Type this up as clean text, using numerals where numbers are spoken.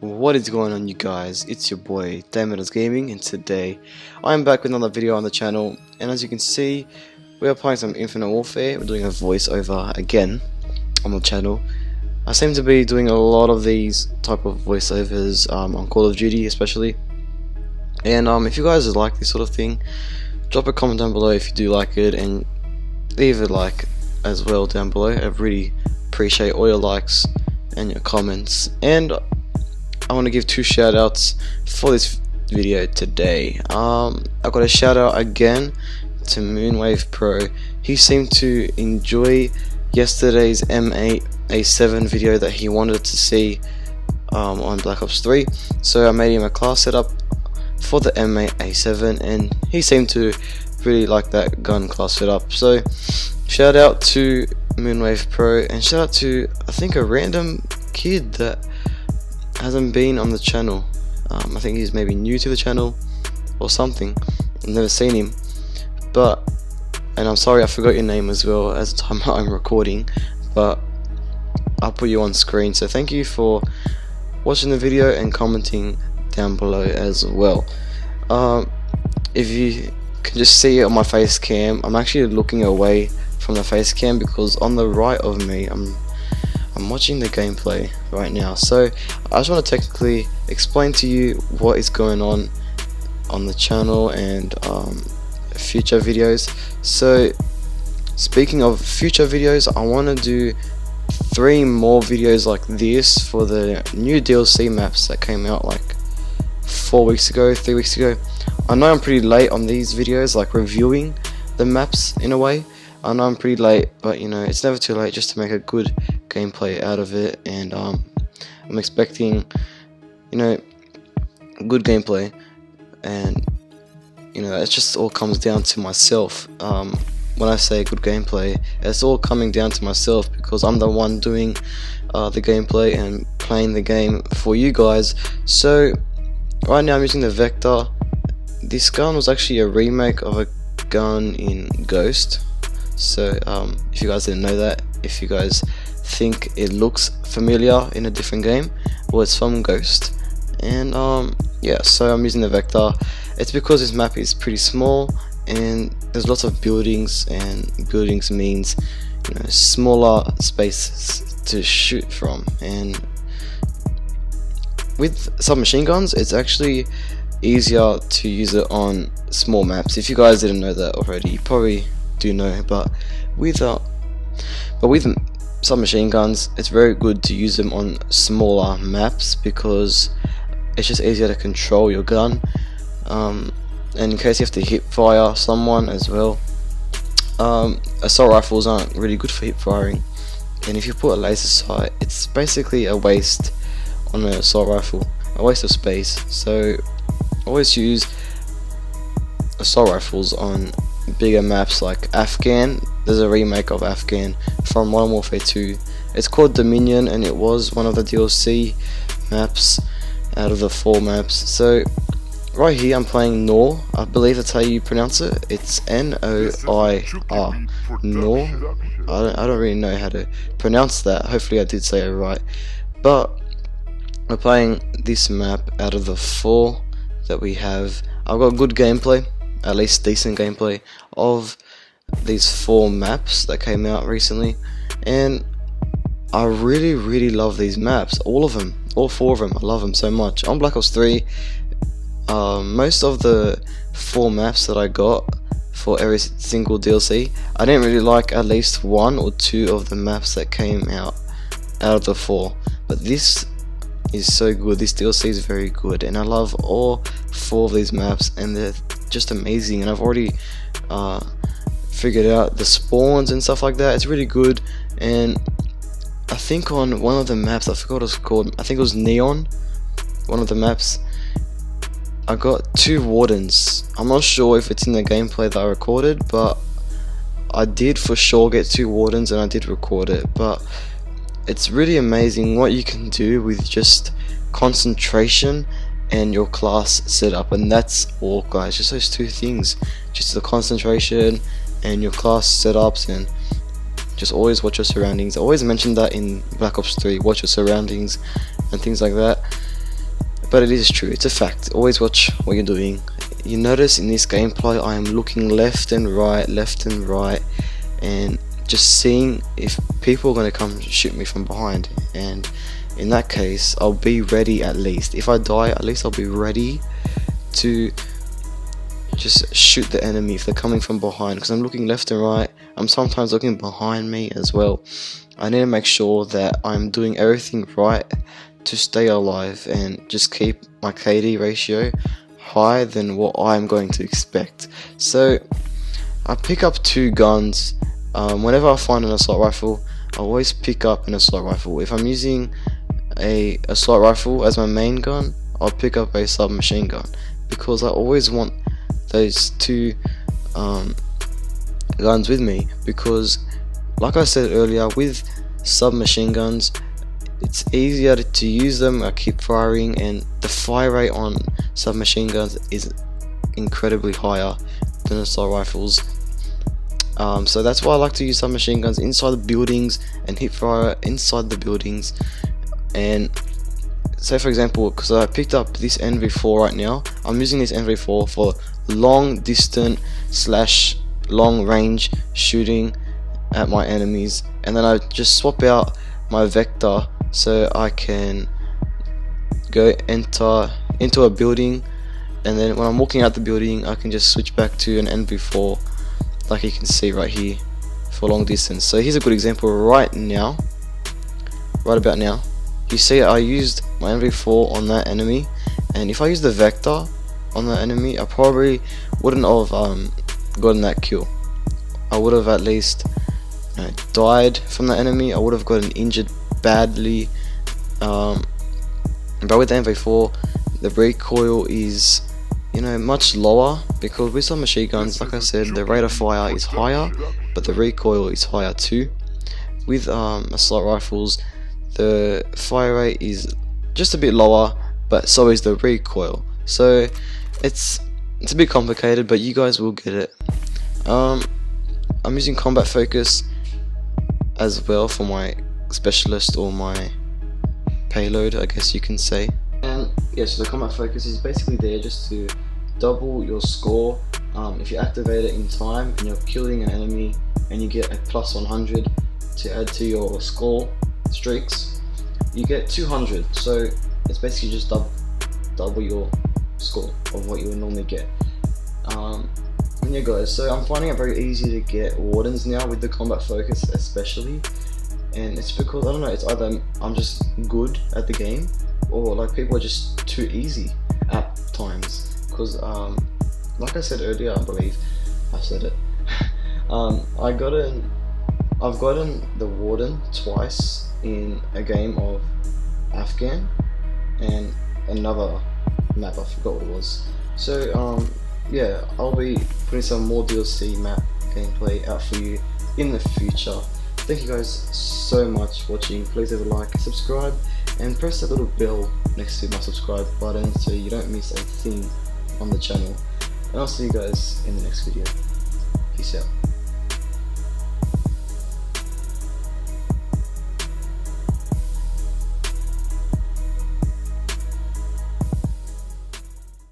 What is going on, you guys? It's your boy Damedas Gaming, and today I'm back with another video on the channel. And as you can see, we are playing some Infinite Warfare. We're doing a voiceover again on the channel. I seem to be doing a lot of these type of voiceovers on Call of Duty especially. And if you guys like this sort of thing, drop a comment down below if you do like it, and leave a like as well down below. I really appreciate all your likes and your comments. And I want to give two shout outs for this video today. I got a shout out again to Moonwave Pro. He seemed to enjoy yesterday's M8A7 video that he wanted to see on Black Ops 3, so I made him a class setup for the M8A7, and he seemed to really like that gun class setup. So shout out to Moonwave Pro, and shout out to, I think, a random kid that hasn't been on the channel. I think he's maybe new to the channel or something. I've never seen him, and I'm sorry I forgot your name as well as the time I'm recording, but I'll put you on screen. So thank you for watching the video and commenting down below as well. If you can just see it on my face cam, I'm actually looking away from the face cam because on the right of me I'm watching the gameplay right now. So I just want to technically explain to you what is going on the channel and future videos. So speaking of future videos, I want to do 3 more videos like this for the new DLC maps that came out like 3 weeks ago. I know I'm pretty late on these videos, like reviewing the maps in a way. I know I'm pretty late, but you know, it's never too late just to make a good gameplay out of it. And I'm expecting, you know, good gameplay, and you know, it just all comes down to myself. When I say good gameplay, it's all coming down to myself because I'm the one doing the gameplay and playing the game for you guys. So right now I'm using the Vector. This gun was actually a remake of a gun in Ghost. So if you guys didn't know that, if you guys think it looks familiar in a different game, well, it's from Ghost. And yeah, so I'm using the Vector. It's because this map is pretty small and there's lots of buildings, and buildings means, you know, smaller spaces to shoot from. And with submachine guns, it's actually easier to use it on small maps. If you guys didn't know that already, you probably do know, but with submachine guns, it's very good to use them on smaller maps because it's just easier to control your gun, and in case you have to hip fire someone as well. Assault rifles aren't really good for hip firing, and if you put a laser sight, it's basically a waste on an assault rifle, a waste of space. So always use assault rifles on bigger maps like Afghan. There's a remake of Afghan from Modern Warfare 2. It's called Dominion, and it was one of the DLC maps out of the 4 maps. So right here I'm playing Noir. I believe that's how you pronounce it. It's N-O-I-R. Noir. I don't really know how to pronounce that. Hopefully I did say it right. But we're playing this map out of the 4 that we have. I've got good gameplay, at least decent gameplay, of these 4 maps that came out recently, and I really love these maps, all of them, all 4 of them. I love them so much. On Black Ops 3, most of the 4 maps that I got for every single DLC, I didn't really like at least 1 or 2 of the maps that came out of the 4, but this is so good. This DLC is very good, and I love all 4 of these maps, and they're just amazing. And I've already figured out the spawns and stuff like that. It's really good. And I think on one of the maps, I forgot what it's called, I think it was Neon, one of the maps, I got 2 wardens. I'm not sure if it's in the gameplay that I recorded, but I did for sure get 2 wardens, and I did record it. But it's really amazing what you can do with just concentration and your class setup, and that's all, guys. Just those 2 things, just the concentration and your class setups, and just always watch your surroundings. I always mention that in Black Ops 3, watch your surroundings and things like that. but it is true, it's a fact. Always watch what you're doing. You notice in this gameplay I am looking left and right, and just seeing if people are going to come shoot me from behind, and in that case I'll be ready. At least if I die, at least I'll be ready to just shoot the enemy if they're coming from behind, because I'm looking left and right. I'm sometimes looking behind me as well. I need to make sure that I'm doing everything right to stay alive and just keep my KD ratio higher than what I'm going to expect. So I pick up 2 guns. Whenever I find an assault rifle, I always pick up an assault rifle. If I'm using a assault rifle as my main gun, I'll pick up a submachine gun, because I always want those 2 guns with me, because like I said earlier, with submachine guns it's easier to use them. I keep firing, and the fire rate on submachine guns is incredibly higher than assault rifles. So that's why I like to use submachine guns inside the buildings and hip fire inside the buildings. And say for example, because I picked up this NV4 right now, I'm using this NV4 for long distance / long range shooting at my enemies, and then I just swap out my Vector so I can go enter into a building, and then when I'm walking out the building I can just switch back to an NV4, like you can see right here, for long distance. So here's a good example right about now. You see I used my NV4 on that enemy, and if I used the Vector on that enemy, I probably wouldn't have gotten that kill. I would have at least died from the enemy. I would have gotten injured badly. But with the NV4, the recoil is much lower, because with some machine guns, like I said, the rate of fire is higher, but the recoil is higher too. With assault rifles, the fire rate is just a bit lower, but so is the recoil. So it's a bit complicated, but you guys will get it. I'm using combat focus as well for my specialist, or my payload, I guess you can say. And yeah, so the combat focus is basically there just to double your score. If you activate it in time and you're killing an enemy and you get a +100 to add to your score streaks, you get 200. So it's basically just double your score of what you would normally get. And yeah guys, so I'm finding it very easy to get wardens now with the combat focus especially, and it's because I don't know, it's either I'm just good at the game, or like people are just too easy at times, because like I said earlier, I believe I said it, I've gotten the warden twice in a game of Afghan and another map, I forgot what it was. So yeah, I'll be putting some more DLC map gameplay out for you in the future. Thank you guys so much for watching. Please leave a like, subscribe, and press that little bell next to my subscribe button so you don't miss a thing on the channel. And I'll see you guys in the next video. Peace out.